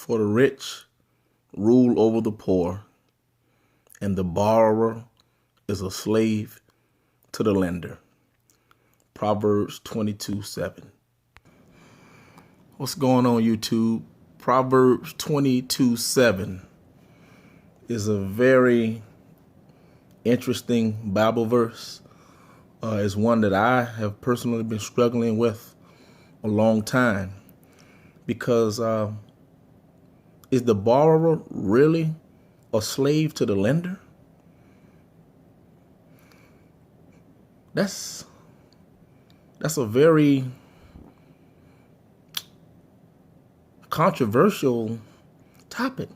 For the rich rule over the poor, and the borrower is a slave to the lender. Proverbs 22:7. What's going on, YouTube? Proverbs 22:7 is a very interesting Bible verse. It's one that I have personally been struggling with a long time, because is the borrower really a slave to the lender? That's a very controversial topic,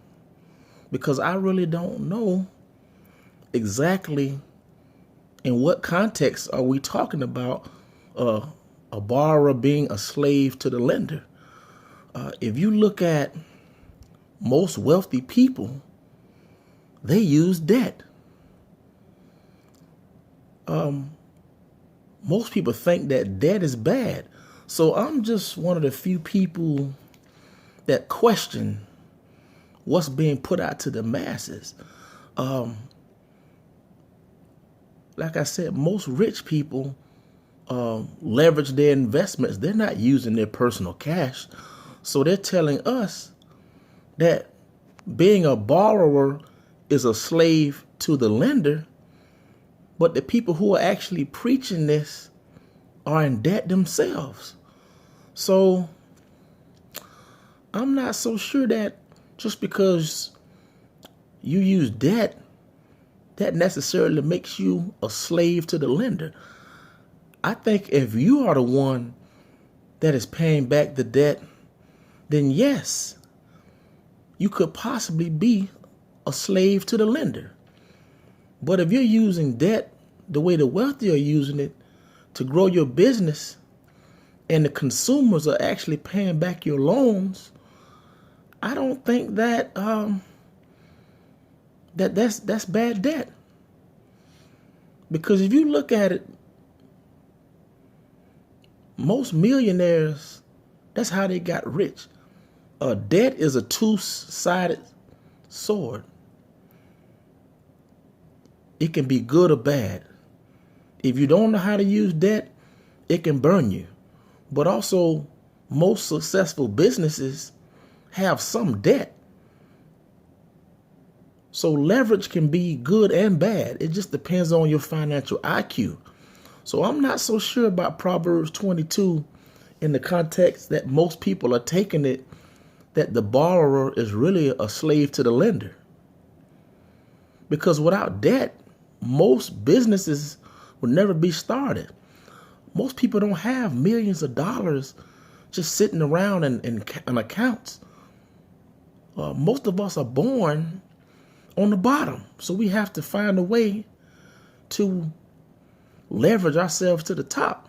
because I really don't know exactly in what context are we talking about a borrower being a slave to the lender. If you look at most wealthy people, they use debt. Most people think that debt is bad. So I'm just one of the few people that question what's being put out to the masses. Like I said, most rich people leverage their investments. They're not using their personal cash. So they're telling us that being a borrower is a slave to the lender, but the people who are actually preaching this are in debt themselves. So I'm not so sure that just because you use debt, that necessarily makes you a slave to the lender. I think if you are the one that is paying back the debt, then yes, you could possibly be a slave to the lender. But if you're using debt the way the wealthy are using it to grow your business, and the consumers are actually paying back your loans, I don't think that that's bad debt. Because if you look at it, most millionaires, that's how they got rich. Debt is a two-sided sword. It can be good or bad. If you don't know how to use debt, it can burn you. But also, most successful businesses have some debt. So leverage can be good and bad. It just depends on your financial IQ. So I'm not so sure about Proverbs 22 in the context that most people are taking it, that the borrower is really a slave to the lender. Because without debt, most businesses would never be started. Most people don't have millions of dollars just sitting around in accounts. Most of us are born on the bottom. So we have to find a way to leverage ourselves to the top.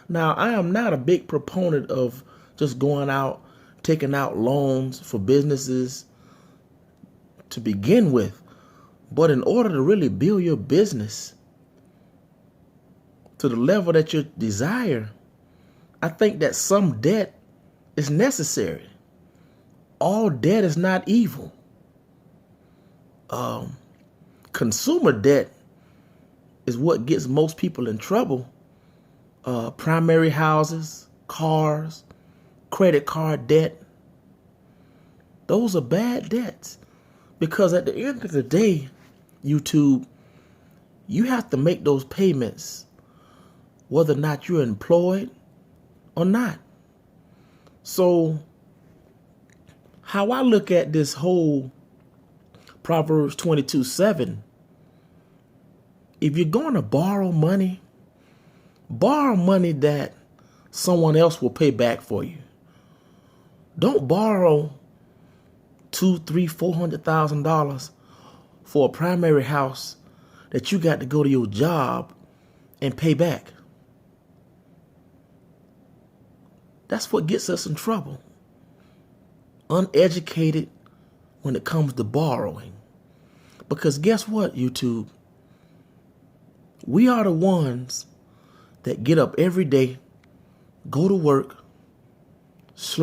Now, I am not a big proponent of just going out, taking out loans for businesses to begin with. But in order to really build your business to the level that you desire, I think that some debt is necessary. All debt is not evil. Consumer debt is what gets most people in trouble. Primary houses, cars, credit card debt. Those are bad debts, because at the end of the day, YouTube, you have to make those payments whether or not you're employed or not. So how I look at this whole Proverbs 22:7, if you're going to borrow money that someone else will pay back for you. Don't borrow $200,000, $300,000, $400,000 for a primary house that you got to go to your job and pay back. That's what gets us in trouble. Uneducated when it comes to borrowing. Because guess what, YouTube? We are the ones that get up every day, go to work, slave